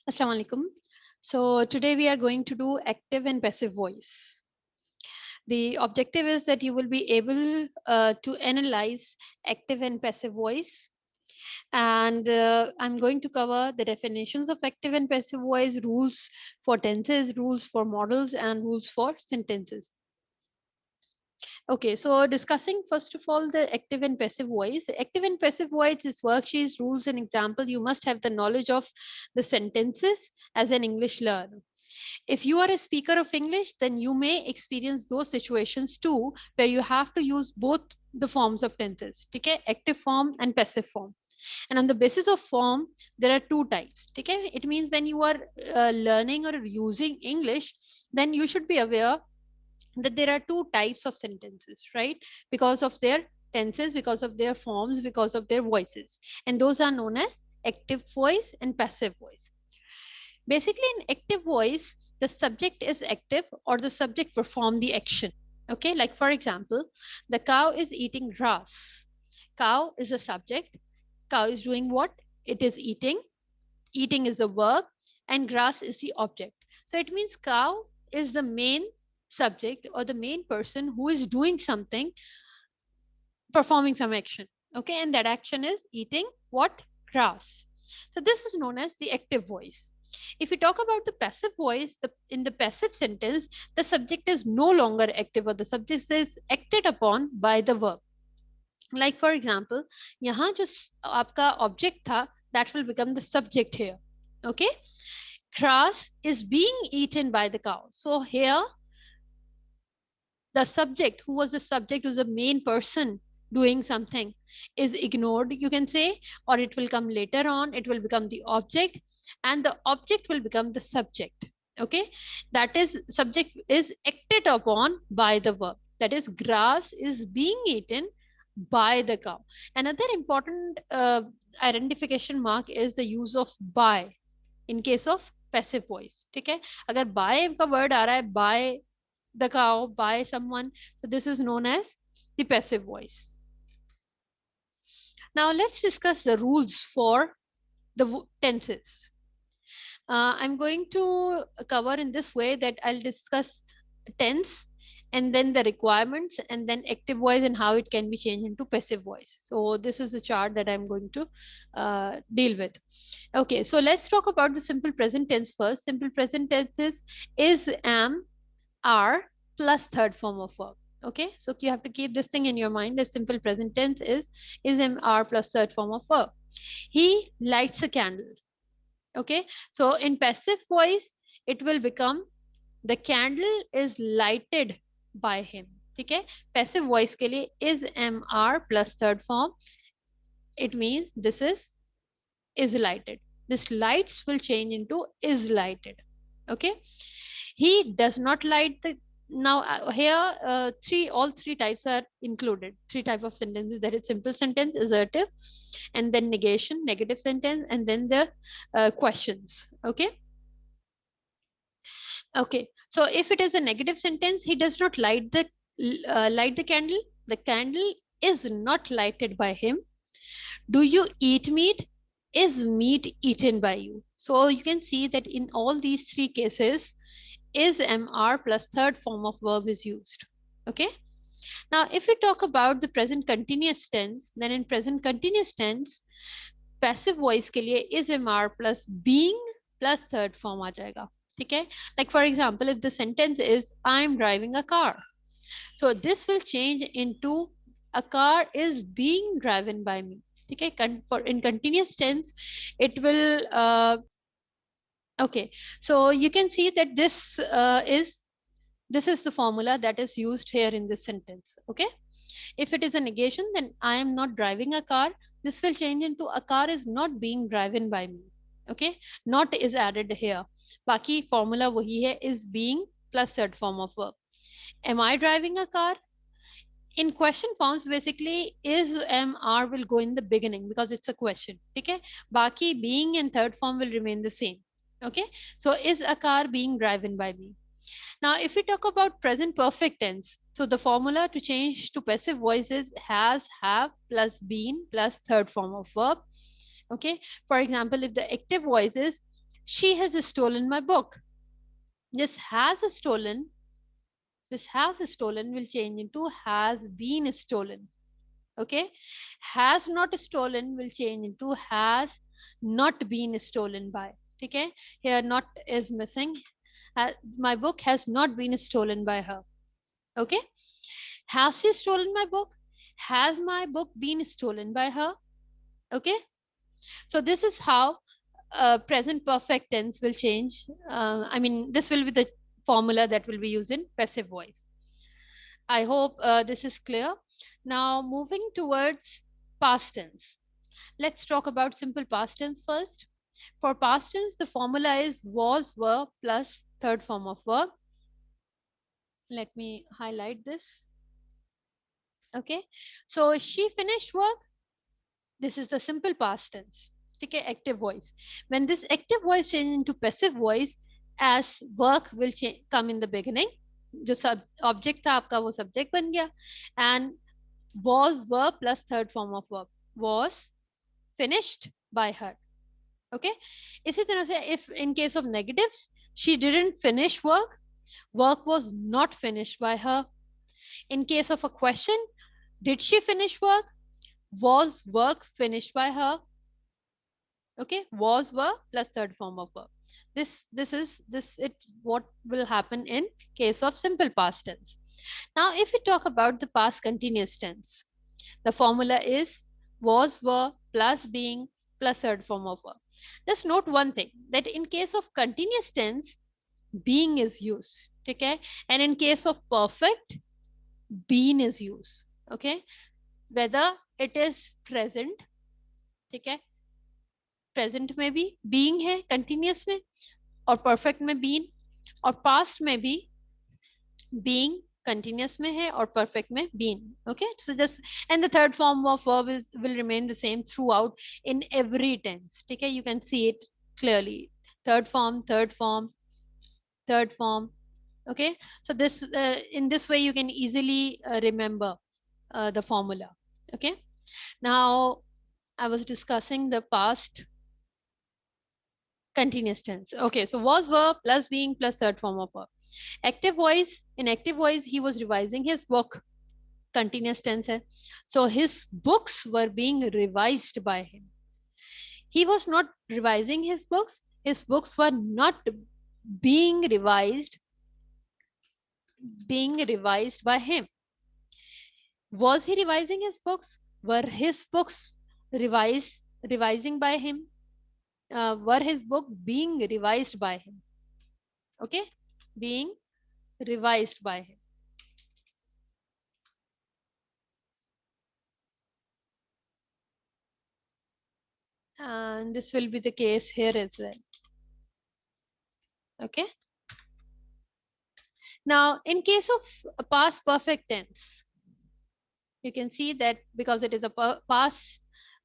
Assalamu alaikum. So today we are going to do active and passive voice. The objective is that you will be able to analyze active and passive voice. And I'm going to cover the definitions of active and passive voice, rules for tenses, rules for models, and rules for sentences. Okay, so discussing first of all the active and passive voice. Active and passive voice is worksheets, rules, and example. You must have the knowledge of the sentences as an English learner. If you are a speaker of English, then you may experience those situations too, where you have to use both the forms of tenses, okay? Active form and passive form. And on the basis of form, there are two types, okay? It means when you are learning or using English, then you should be aware that there are two types of sentences, right? Because of their tenses, because of their forms, because of their voices. And those are known as active voice and passive voice. Basically, in active voice, the subject is active or the subject perform the action. Okay, like for example, the cow is eating grass. Cow is a subject. Cow is doing what? It is eating. Eating is a verb, and grass is the object. So it means cow is the main subject or the main person who is doing something, performing some action. Okay, and that action is eating what? Grass. So this is known as the active voice. If we talk about the passive voice, in the passive sentence, the subject is no longer active or the subject is acted upon by the verb. Like for example, यहाँ जो आपका object था, that will become the subject here. Okay, grass is being eaten by the cow. So here the subject, who was the subject, who's the main person doing something, is ignored, you can say, or it will come later on, it will become the object, and the object will become the subject. Okay, that is, subject is acted upon by the verb, that is, grass is being eaten by the cow. Another important identification mark is the use of by in case of passive voice. ठीक है, अगर by का word आ रहा है, by the cow, by someone, so this is known as the passive voice. Now let's discuss the rules for the tenses. I'm going to cover in this way that I'll discuss tense and then the requirements and then active voice and how it can be changed into passive voice. So this is the chart that I'm going to deal with. Okay, so let's talk about the simple present tense first. Simple present tense is, am, are plus third form of verb. Okay, so you have to keep this thing in your mind. The simple present tense is, am, are plus third form of verb. He lights a candle. Okay, so in passive voice it will become, the candle is lighted by him. Okay, passive voice के लिए is, am, are plus third form, it means this is lighted. This lights will change into is lighted. Okay, he does not light the, now here all three types are included, three type of sentences, that is simple sentence, assertive, and then negation, negative sentence, and then the questions. Okay, okay, so if it is a negative sentence, he does not light the candle, the candle is not lighted by him. Do you eat meat? Is meat eaten by you? So you can see that in all these three cases, is, am, are plus third form of verb is used. Okay. Now, if we talk about the present continuous tense, then in present continuous tense, passive voice के लिए is, am, are plus being plus third form आ जाएगा. ठीक है? Like for example, if the sentence is, I'm driving a car. So this will change into, a car is being driven by me. Okay, for in continuous tense, it will okay. So you can see that this is the formula that is used here in this sentence. Okay, if it is a negation, then I am not driving a car. This will change into, a car is not being driven by me. Okay, not is added here. Baki formula wahi hai, is being plus third form of verb. Am I driving a car? In question forms, basically is, am, are will go in the beginning because it's a question. Okay, baki being and third form will remain the same. Okay, so is a car being driven by me? Now if we talk about present perfect tense, so the formula to change to passive voice is has, have plus been plus third form of verb. Okay, for example, if the active voice is, She has stolen my book. This has stolen, this has stolen will change into has been stolen. Okay, has not stolen will change into has not been stolen by. Okay, here not is missing. My book has not been stolen by her. Okay, has she stolen my book? Has my book been stolen by her? Okay, so this is how present perfect tense will change. I mean, this will be the formula that will be used in passive voice. I hope this is clear. Now, moving towards past tense. Let's talk about simple past tense first. For past tense, the formula is was, were plus third form of verb. Let me highlight this. Okay, so she finished work. This is the simple past tense. Okay, active voice. When this active voice changes into passive voice, as work will come in the beginning, जो सब object था आपका वो subject बन गया, and was verb plus third form of verb was finished by her. Okay, इसी तरह से if in case of negatives she didn't finish work, work was not finished by her. In case of a question, did she finish work, was work finished by her. Okay, was verb plus third form of verb. This is this it what will happen in case of simple past tense. Now if we talk about the past continuous tense, the formula is was were plus being plus third form of verb. Just note one thing, that in case of continuous tense, being is used. Okay, and in case of perfect, been is used. Okay, whether it is present, okay, present में भी being है continuous में, और perfect में been, और past में भी being continuous में है और perfect में been. Okay, so just and the third form of verb is will remain the same throughout in every tense. Okay, you can see it clearly, third form, third form, third form. Okay, so this in this way you can easily remember the formula. Okay, now I was discussing the past continuous tense. Okay, so was verb plus being plus third form of verb. Active voice, in active voice he was revising his book, continuous tense hai. So his books were being revised by him. He was not revising his books were not being revised by him. Was he revising his books? Were his books revising by him? Were his book being revised by him? Okay, being revised by him. And this will be the case here as well. Okay, now in case of past perfect tense, you can see that because it is a past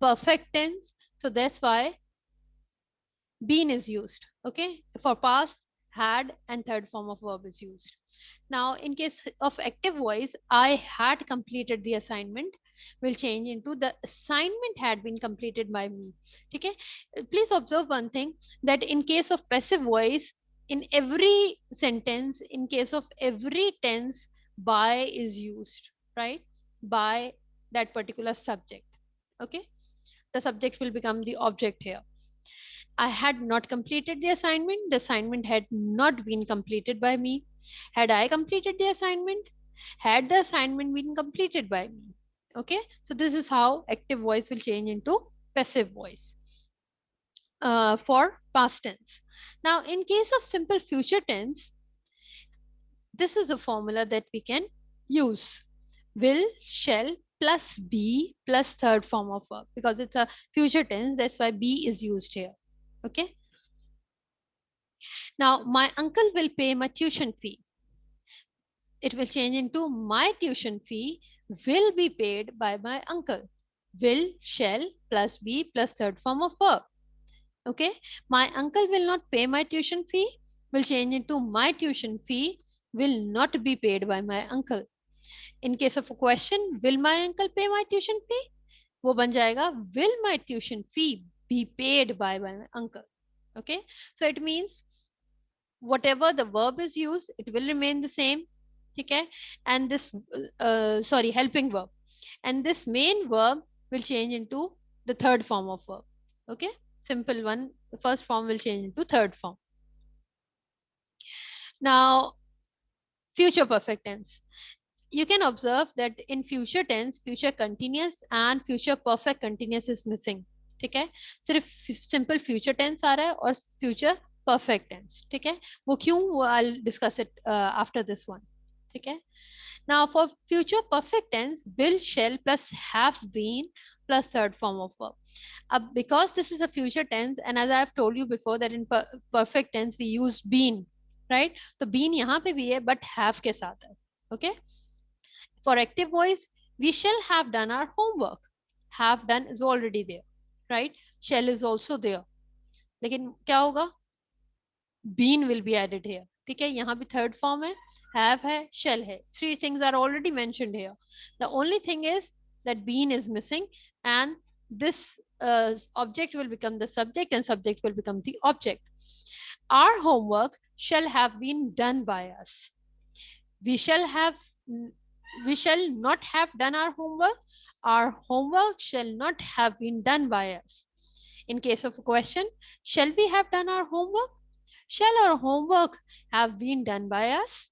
perfect tense, so that's why been is used. Okay, for past, had and third form of verb is used. Now in case of active voice, I had completed the assignment will change into the assignment had been completed by me. Okay, please observe one thing, that in case of passive voice, in every sentence, in case of every tense, by is used, right? By that particular subject. Okay, the subject will become the object here. I had not completed the assignment. The assignment had not been completed by me. Had I completed the assignment? Had the assignment been completed by me? Okay, so this is how active voice will change into passive voice for past tense. Now, in case of simple future tense, this is a formula that we can use. Will, shall plus be plus third form of verb, because it's a future tense, that's why be is used here. Okay, now my uncle will pay my tuition fee. It will change into my tuition fee will be paid by my uncle. Will, shall plus be plus third form of verb. Okay, my uncle will not pay my tuition fee will change into my tuition fee will not be paid by my uncle. In case of a question, will my uncle pay my tuition fee? वो बन जाएगा will my tuition fee be paid by my uncle. Okay, so it means whatever the verb is used, it will remain the same. Okay, and this sorry, helping verb, and this main verb will change into the third form of verb. Okay, simple one. The first form will change into third form. Now, future perfect tense. You can observe that in future tense, future continuous and future perfect continuous is missing. ठीक है, सिर्फ simple future tense आ रहा है और future perfect tense. ठीक है, वो क्यों, वो I'll discuss it after this one. ठीक है, now for future perfect tense, will, shall plus have been plus third form of verb. Because this is a future tense, and as I have told you before that in perfect tense we use been, right? तो been यहाँ पे भी है but have के साथ है. Okay, for active voice, we shall have done our homework. Have done is already there, right? Shall is also there. लेकिन क्या होगा? Been will be added here. ठीक है, यहाँ भी third form है, have है, shall है. Three things are already mentioned here. The only thing is that been is missing, and this object will become the subject and subject will become the object. Our homework shall have been done by us. We shall have, we shall not have done our homework. Our homework shall not have been done by us. In case of a question, shall we have done our homework? Shall our homework have been done by us?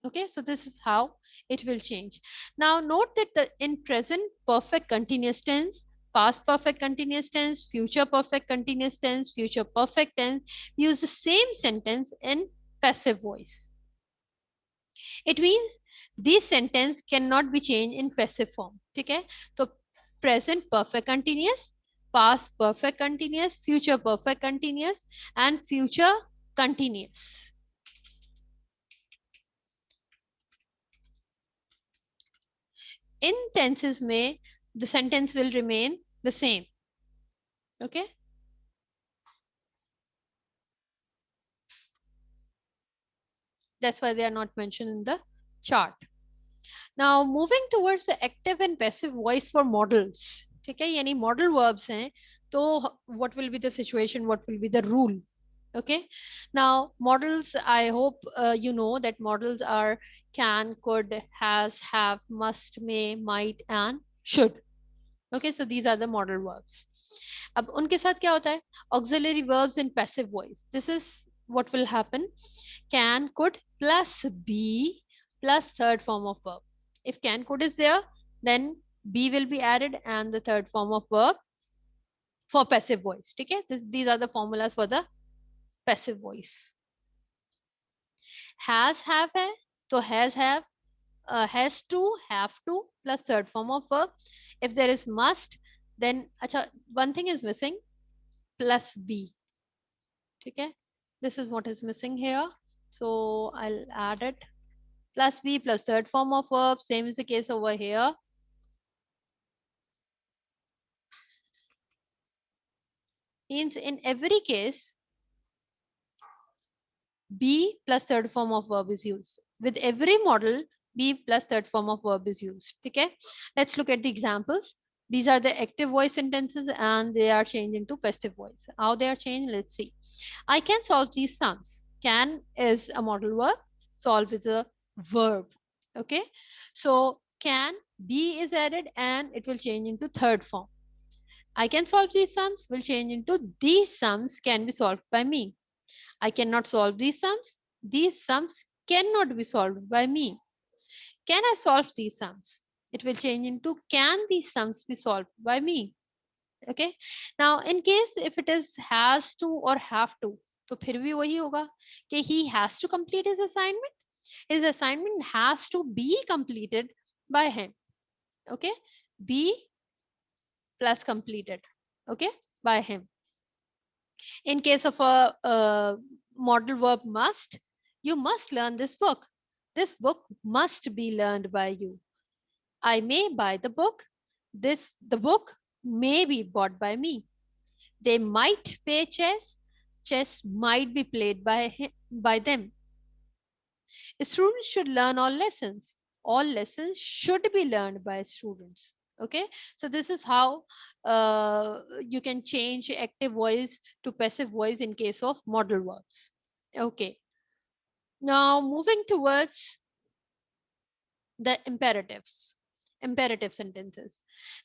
Okay, so this is how it will change. Now note that the in present perfect continuous tense, past perfect continuous tense, future perfect continuous tense, future perfect tense use the same sentence in passive voice. It means this sentence cannot be changed in passive form. ठीक है, तो present perfect continuous, past perfect continuous, future perfect continuous and future continuous. In tenses में the sentence will remain the same. Okay, that's why they are not mentioned in the chart. Now moving towards the active and passive voice for models. ठीक है, यानी model verbs हैं, तो what will be the situation, what will be the rule? Okay, now models, I hope you know that models are can, could, has, have, must, may, might and should. Okay, so these are the model verbs. अब उनके साथ क्या होता है? Auxiliary verbs in passive voice. This is what will happen. Can, could plus be plus third form of verb. If can, could is there, then be will be added and the third form of verb for passive voice. ठीक है, these are the formulas for the passive voice. Has, have है, तो has to, have to plus third form of verb. If there is must, then अच्छा, one thing is missing, plus be. ठीक है, this is what is missing here, so I'll add it. Plus be plus third form of verb, same is the case over here. Means in every case be plus third form of verb is used. With every model, be plus third form of verb is used. Okay, let's look at the examples. These are the active voice sentences and they are changed into passive voice. How they are changed, let's see. I can solve these sums. Can is a model verb, solve is a verb. Okay, so can, be is added and it will change into third form. I can solve these sums will change into these sums can be solved by me. I cannot solve these sums. These sums cannot be solved by me. Can I solve these sums? It will change into can these sums be solved by me? Okay. Now, in case if it is has to or have to, तो फिर भी वही होगा कि he has to complete his assignment. His assignment has to be completed by him. Okay. Be plus completed. Okay. By him. In case of a model verb must, you must learn this book. This book must be learned by you. I may buy the book. The book may be bought by me. They might play chess. Chess might be played by them. Students should learn all lessons. All lessons should be learned by students. Okay, so this is how you can change active voice to passive voice in case of modal verbs. Okay, now moving towards the imperatives, imperative sentences.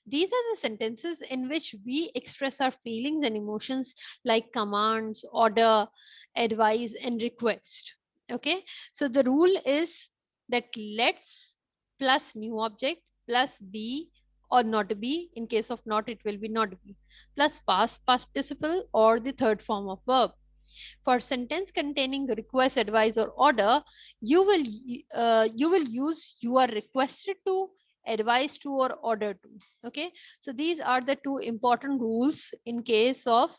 These are the sentences in which we express our feelings and emotions, like commands, order, advice, and request. Okay, so the rule is that let's plus new object plus be or not be. In case of not, it will be not be, plus past participle or the third form of verb. For sentence containing request, advice, or order, you will use you are requested to, advised to, or order to. Okay, so these are the two important rules in case of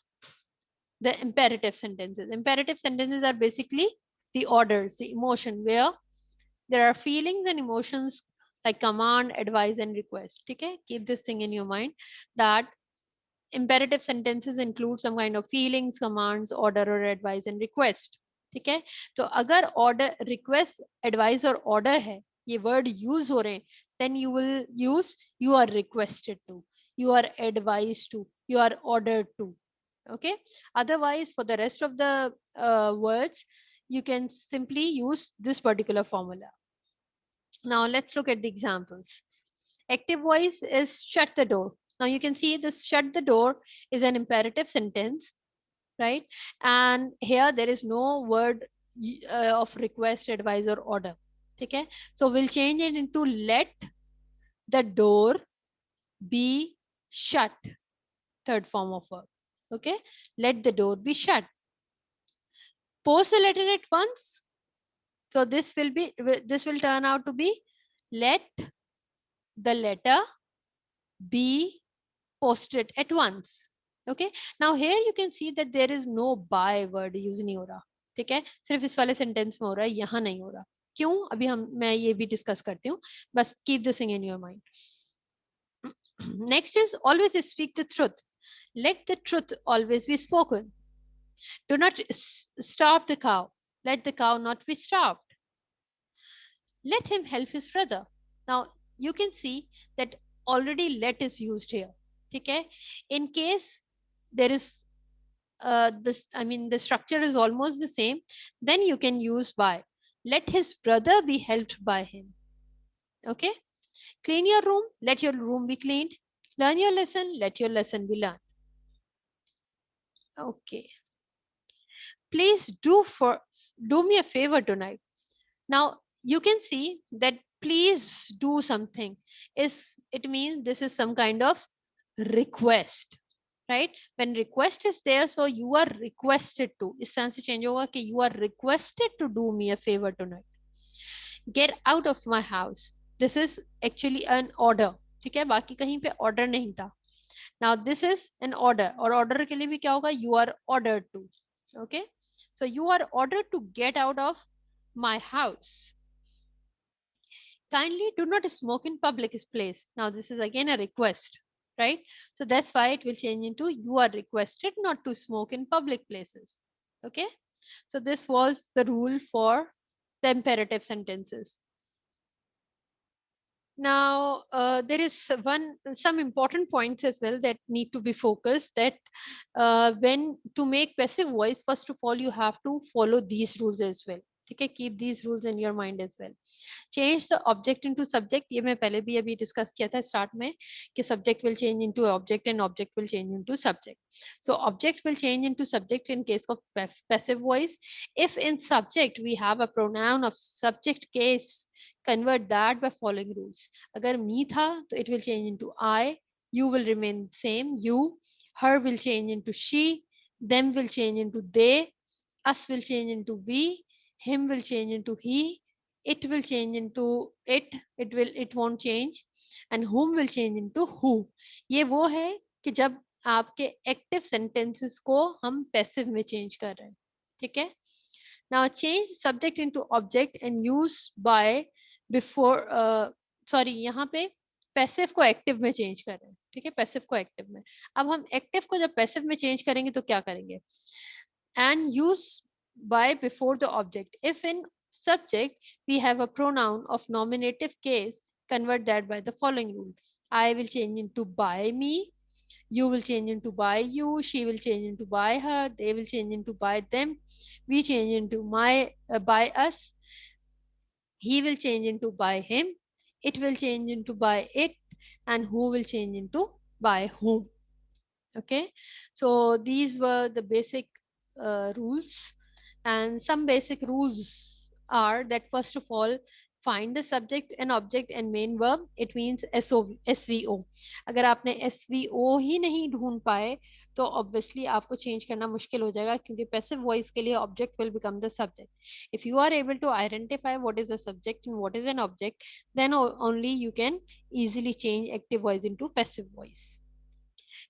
the imperative sentences. Imperative sentences are basically the orders, the emotion, where there are feelings and emotions like command, advice, and request. Okay, keep this thing in your mind that imperative sentences include some kind of feelings, commands, order or advice and request. ठीक है, तो अगर order, request, advice और order है, ये word use हो रहे हैं, then you will use you are requested to, you are advised to, you are ordered to. Okay, otherwise for the rest of the words you can simply use this particular formula. Now let's look at the examples. Active voice is shut the door. Now you can see this shut the door is an imperative sentence, right? And here there is no word of request, advice, or order. Okay, so we'll change it into let the door be shut, third form of verb. Okay, let the door be shut. Post the letter at once. So this will turn out to be let the letter be posted at once. Okay, now here you can see that there is no by word use नहीं हो रहा. ठीक है, सिर्फ इस वाले sentence में हो रहा है, यहाँ नहीं हो रहा. क्यों, अभी मैं ये भी डिस्कस करती हूँ, बस keep this thing in your mind. Next is always speak the truth. Let the truth always be spoken. Do not starve the cow. Let the cow not be starved. Let him help his brother. Now you can see that already let is used here. Okay, in case there is this, I mean the structure is almost the same, then you can use by. Let his brother be helped by him. Okay, clean your room, let your room be cleaned. Learn your lesson, let your lesson be learned. Okay, please do me a favor tonight. Now you can see that please do something is, it means this is some kind of request, right? When request is there, so you are requested to, इस sense से change होगा कि you are requested to do me a favor tonight. Get out of my house. This is actually an order. ठीक है, बाकी कहीं पे order नहीं था. Now this is an order, और order के लिए भी क्या होगा, you are ordered to. Okay, so you are ordered to get out of my house. Kindly do not smoke in public place. Now this is again a request, right? So that's why it will change into you are requested not to smoke in public places. Okay, so this was the rule for the imperative sentences. Now there is some important points as well that need to be focused, that when to make passive voice, first of all you have to follow these rules as well. Okay, keep these rules in your mind as well. Change the object into subject. ये मैं पहले भी अभी discuss किया था start में कि subject will change into object and object will change into subject. So object will change into subject in case of passive voice. If in subject we have a pronoun of subject case, convert that by following rules. अगर me था तो it will change into I, you will remain same, you, her will change into she, them will change into they, us will change into we, him will change into he, it will change into it won't change, and whom will change into who. ये वो है कि जब आपके active sentences को हम passive में change कर रहे हैं. ठीक है, now change subject into object and use by before sorry यहाँ पे पैसिव को एक्टिव में चेंज कर रहे हैं. ठीक है, पैसिव को एक्टिव में. अब हम एक्टिव को जब पैसिव में चेंज करेंगे तो क्या करेंगे, and use by before the object. If in subject we have a pronoun of nominative case, convert that by the following rule. I will change into buy me, you will change into buy you, she will change into buy her, they will change into buy them, we change into my buy us, he will change into by him, it will change into by it, and who will change into by whom. Okay, so these were the basic rules, and some basic rules are that first of all, find the subject and object and main verb. It means SVO. अगर आपने SVO ही नहीं ढूंढ पाए तो obviously आपको change करना मुश्किल हो जाएगा, क्योंकि पैसिव वॉइस के लिए object will become the subject. If you are able to identify what is a subject and what is an object, then only you can easily change active voice into passive voice.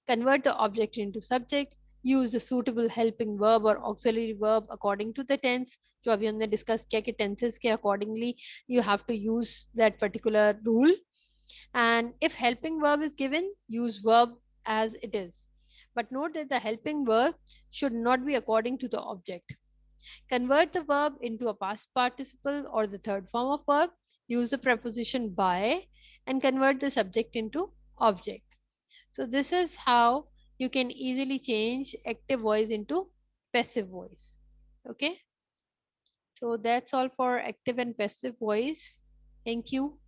Convert the object into subject, use the suitable helping verb or auxiliary verb according to the tense. जो अभी हमने discuss किया कि tenses के accordingly you have to use that particular rule. And if helping verb is given, use verb as it is. But note that the helping verb should not be according to the object. Convert the verb into a past participle or the third form of verb. Use the preposition by and convert the subject into object. So this is how you can easily change active voice into passive voice. Okay. So that's all for active and passive voice. Thank you.